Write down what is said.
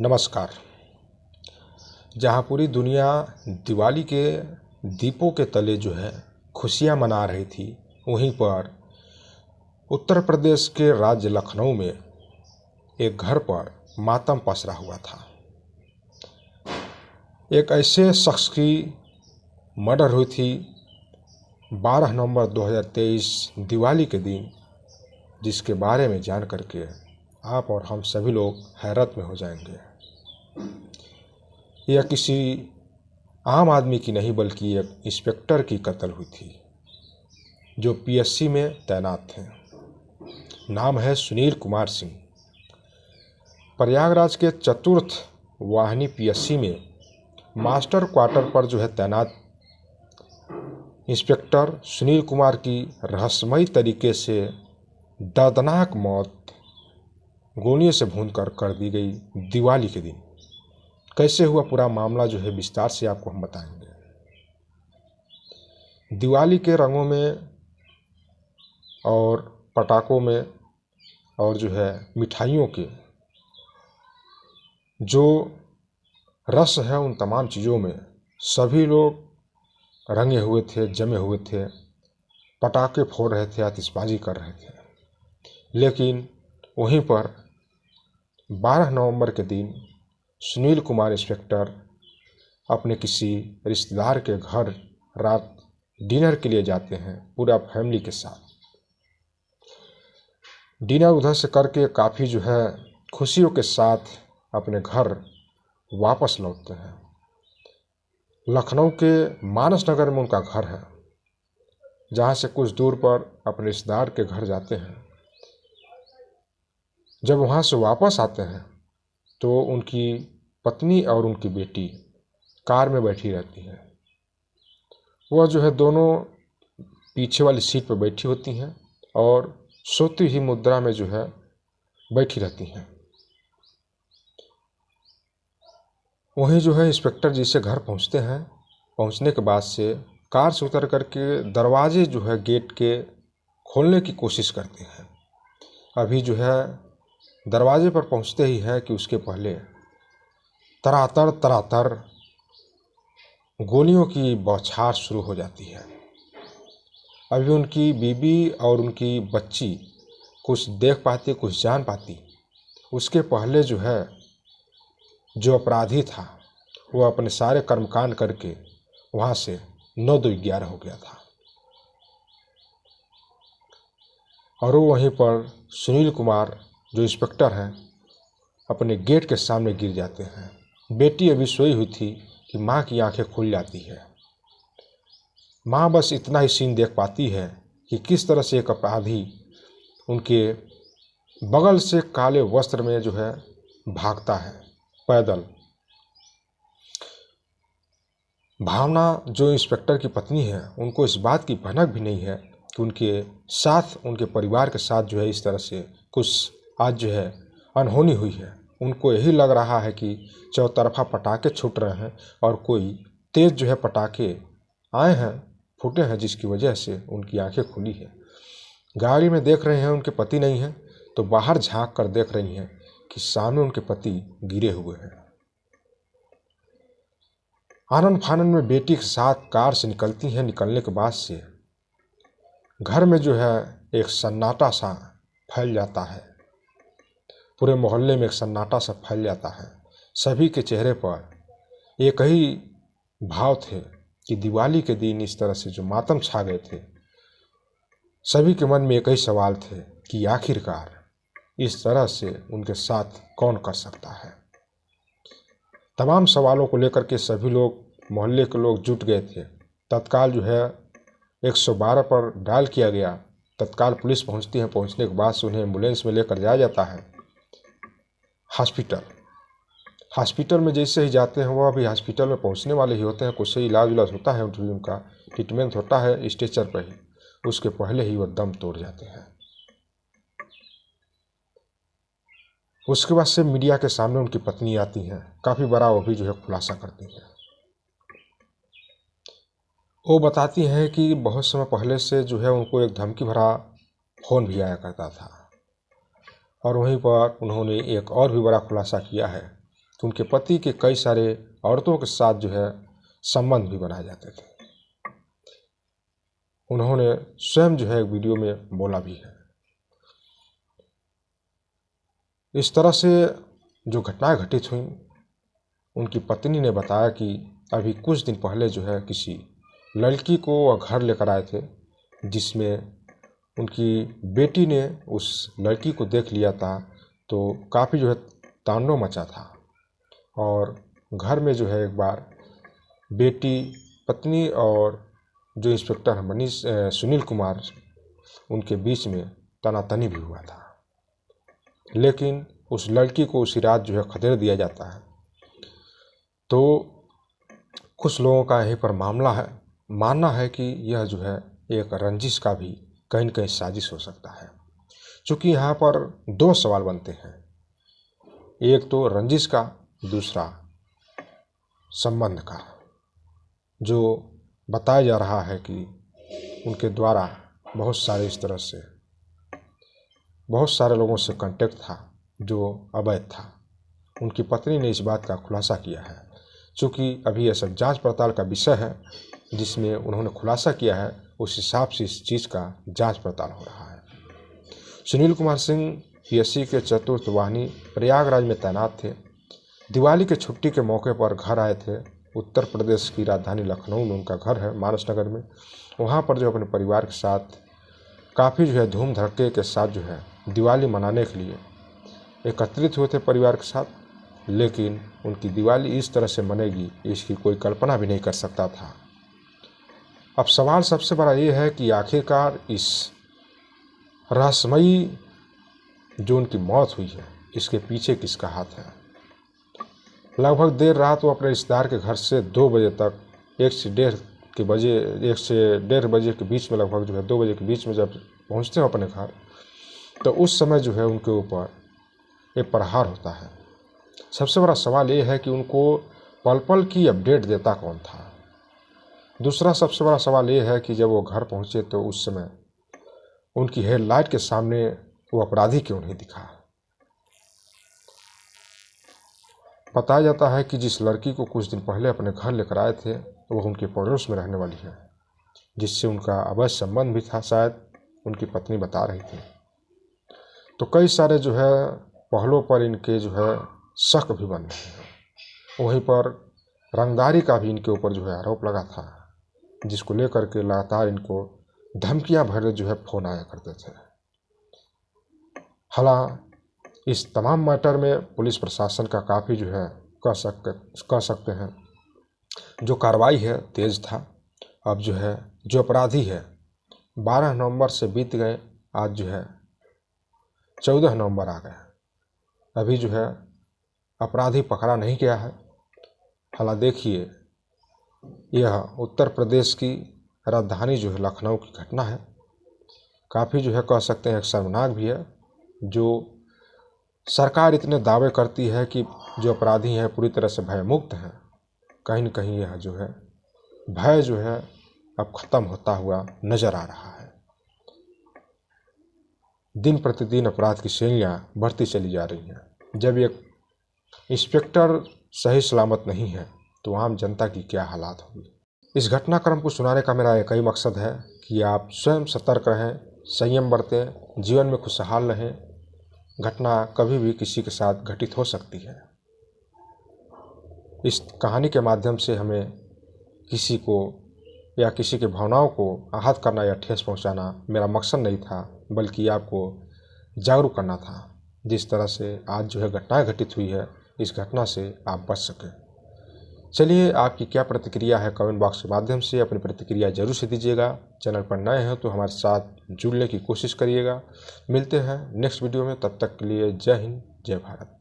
नमस्कार। जहाँ पूरी दुनिया दिवाली के दीपों के तले जो है खुशियाँ मना रही थी, वहीं पर उत्तर प्रदेश के राज्य लखनऊ में एक घर पर मातम पसरा हुआ था। एक ऐसे शख्स की मर्डर हुई थी 12 नवंबर 2023 दिवाली के दिन, जिसके बारे में जान करके आप और हम सभी लोग हैरत में हो जाएंगे। यह किसी आम आदमी की नहीं बल्कि एक इंस्पेक्टर की कत्ल हुई थी जो पीएससी में तैनात थे। नाम है सुनील कुमार सिंह। प्रयागराज के चतुर्थ वाहिनी पीएससी में मास्टर क्वार्टर पर जो है तैनात इंस्पेक्टर सुनील कुमार की रहस्यमयी तरीके से दर्दनाक मौत गोलियों से भूनकर कर दी गई दिवाली के दिन। कैसे हुआ पूरा मामला जो है विस्तार से आपको हम बताएंगे। दिवाली के रंगों में और पटाखों में और जो है मिठाइयों के जो रस है, उन तमाम चीज़ों में सभी लोग रंगे हुए थे, जमे हुए थे, पटाखे फोड़ रहे थे, आतिशबाजी कर रहे थे। लेकिन वहीं पर 12 नवंबर के दिन सुनील कुमार इंस्पेक्टर अपने किसी रिश्तेदार के घर रात डिनर के लिए जाते हैं पूरा फैमिली के साथ। डिनर उधर से करके काफ़ी जो है खुशियों के साथ अपने घर वापस लौटते हैं। लखनऊ के मानस नगर में उनका घर है, जहाँ से कुछ दूर पर अपने रिश्तेदार के घर जाते हैं। जब वहाँ से वापस आते हैं तो उनकी पत्नी और उनकी बेटी कार में बैठी रहती हैं। वह जो है दोनों पीछे वाली सीट पर बैठी होती हैं और सोती हुई मुद्रा में जो है बैठी रहती हैं। वहीं जो है इंस्पेक्टर जी से घर पहुंचते हैं। पहुंचने के बाद से कार से उतर करके दरवाजे जो है गेट के खोलने की कोशिश करते हैं। अभी जो है दरवाजे पर पहुंचते ही है कि उसके पहले तरातर गोलियों की बौछार शुरू हो जाती है। अभी उनकी बीबी और उनकी बच्ची कुछ देख पाती, कुछ जान पाती, उसके पहले जो है जो अपराधी था वो अपने सारे कर्मकांड करके वहाँ से 9-2-11 हो गया था। और वो वहीं पर सुनील कुमार जो इंस्पेक्टर हैं अपने गेट के सामने गिर जाते हैं। बेटी अभी सोई हुई थी कि माँ की आंखें खुल जाती है। माँ बस इतना ही सीन देख पाती है कि किस तरह से एक अपराधी उनके बगल से काले वस्त्र में जो है भागता है पैदल। भावना जो इंस्पेक्टर की पत्नी है, उनको इस बात की भनक भी नहीं है कि उनके साथ, उनके परिवार के साथ जो है इस तरह से कुछ आज जो है अनहोनी हुई है। उनको यही लग रहा है कि चौतरफा पटाखे छूट रहे हैं और कोई तेज जो है पटाखे आए हैं, फूटे हैं, जिसकी वजह से उनकी आंखें खुली है। गाड़ी में देख रहे हैं उनके पति नहीं है, तो बाहर झांक कर देख रही हैं कि सामने उनके पति गिरे हुए हैं। आनंद फानंद में बेटी के साथ कार से निकलती हैं। निकलने के बाद से घर में जो है एक सन्नाटा सा फैल जाता है। पूरे मोहल्ले में एक सन्नाटा सा फैल जाता है। सभी के चेहरे पर एक ही भाव थे कि दिवाली के दिन इस तरह से जो मातम छा गए थे, सभी के मन में एक ही सवाल थे कि आखिरकार इस तरह से उनके साथ कौन कर सकता है। तमाम सवालों को लेकर के सभी लोग, मोहल्ले के लोग जुट गए थे। तत्काल जो है 112 पर डायल किया गया। तत्काल पुलिस पहुंचती है। पहुंचने के बाद से उन्हें एम्बुलेंस में लेकर जाया जाता है हॉस्पिटल में जैसे ही जाते हैं, वह अभी हॉस्पिटल में पहुंचने वाले ही होते हैं। कुछ से इलाज होता है, उनका ट्रीटमेंट होता है स्ट्रेचर पर ही। उसके पहले ही वह दम तोड़ जाते हैं। उसके बाद से मीडिया के सामने उनकी पत्नी आती हैं। काफ़ी बड़ा वो भी जो है खुलासा करती हैं। वो बताती हैं कि बहुत समय पहले से जो है उनको एक धमकी भरा फ़ोन भी आया करता था। और वहीं पर उन्होंने एक और भी बड़ा खुलासा किया है कि उनके पति के कई सारे औरतों के साथ जो है संबंध भी बनाए जाते थे। उन्होंने स्वयं जो है एक वीडियो में बोला भी है। इस तरह से जो घटनाएं घटित हुई, उनकी पत्नी ने बताया कि अभी कुछ दिन पहले जो है किसी लड़की को वह घर लेकर आए थे, जिसमें उनकी बेटी ने उस लड़की को देख लिया था, तो काफ़ी जो है तांडव मचा था। और घर में जो है एक बार बेटी, पत्नी और जो इंस्पेक्टर मनीष सुनील कुमार, उनके बीच में तनातनी भी हुआ था। लेकिन उस लड़की को उसी रात जो है खदेड़ दिया जाता है। तो कुछ लोगों का यहीं पर मानना है कि यह जो है एक रंजिश का भी कहीं न कहीं साजिश हो सकता है। क्योंकि यहाँ पर दो सवाल बनते हैं, एक तो रंजिश का, दूसरा संबंध का। जो बताया जा रहा है कि उनके द्वारा बहुत सारे इस तरह से बहुत सारे लोगों से कांटेक्ट था जो अवैध था। उनकी पत्नी ने इस बात का खुलासा किया है। चूँकि अभी यह सब जांच पड़ताल का विषय है, जिसमें उन्होंने खुलासा किया है, उस हिसाब से इस चीज़ का जांच पड़ताल हो रहा है। सुनील कुमार सिंह पीएससी के चतुर्थ वाहिनी प्रयागराज में तैनात थे। दिवाली के छुट्टी के मौके पर घर आए थे। उत्तर प्रदेश की राजधानी लखनऊ में उनका घर है, मानस नगर में। वहाँ पर जो अपने परिवार के साथ काफ़ी जो है धूम धड़के के साथ जो है दिवाली मनाने के लिए एकत्रित हुए थे परिवार के साथ। लेकिन उनकी दिवाली इस तरह से मनेगी, इसकी कोई कल्पना भी नहीं कर सकता था। अब सवाल सबसे बड़ा ये है कि आखिरकार इस रहस्यमयी जो उनकी मौत हुई है, इसके पीछे किसका हाथ है। लगभग देर रात वो अपने रिश्तेदार के घर से 2 बजे तक 1 से 1.5 बजे के बीच में, लगभग जो है 2 बजे के बीच में जब पहुंचते हैं अपने घर, तो उस समय जो है उनके ऊपर एक प्रहार होता है। सबसे बड़ा सवाल ये है कि उनको पल पल की अपडेट देता कौन था। दूसरा सबसे बड़ा सवाल ये है कि जब वो घर पहुंचे तो उस समय उनकी हेडलाइट के सामने वो अपराधी क्यों नहीं दिखा। बताया जाता है कि जिस लड़की को कुछ दिन पहले अपने घर लेकर आए थे, वो उनके पड़ोस में रहने वाली है, जिससे उनका अवैध संबंध भी था, शायद उनकी पत्नी बता रही थी। तो कई सारे जो है पहलों पर इनके जो है शक भी बन रहे हैं। वहीं पर रंगदारी का भी इनके ऊपर जो है आरोप लगा था, जिसको लेकर के लगातार इनको धमकियां भरे जो है फोन आया करते थे। हालांकि इस तमाम मैटर में पुलिस प्रशासन का काफ़ी जो है कह सकते हैं जो कार्रवाई है तेज था। अब जो है जो अपराधी है 12 नवंबर से बीत गए, आज जो है 14 नवंबर आ गया, अभी जो है अपराधी पकड़ा नहीं गया है। हालांकि देखिए, यह उत्तर प्रदेश की राजधानी जो है लखनऊ की घटना है। काफ़ी जो है कह सकते हैं एक शर्मनाक भी है। जो सरकार इतने दावे करती है कि जो अपराधी हैं पूरी तरह से भयमुक्त हैं, कहीं न कहीं यह जो है भय जो है अब ख़त्म होता हुआ नज़र आ रहा है। दिन प्रतिदिन अपराध की श्रेणियाँ बढ़ती चली जा रही हैं। जब एक इंस्पेक्टर सही सलामत नहीं है तो आम जनता की क्या हालात होगी। इस घटनाक्रम को सुनाने का मेरा एक ही मकसद है कि आप स्वयं सतर्क रहें, संयम बरतें, जीवन में खुशहाल रहें। घटना कभी भी किसी के साथ घटित हो सकती है। इस कहानी के माध्यम से हमें किसी को या किसी के भावनाओं को आहत करना या ठेस पहुंचाना मेरा मकसद नहीं था, बल्कि आपको जागरूक करना था। जिस तरह से आज जो है घटनाएं घटित हुई है, इस घटना से आप बच सकें। चलिए, आपकी क्या प्रतिक्रिया है कमेंट बॉक्स के माध्यम से अपनी प्रतिक्रिया जरूर से दीजिएगा। चैनल पर नए हैं तो हमारे साथ जुड़ने की कोशिश करिएगा। मिलते हैं नेक्स्ट वीडियो में, तब तक के लिए जय हिंद, जय भारत।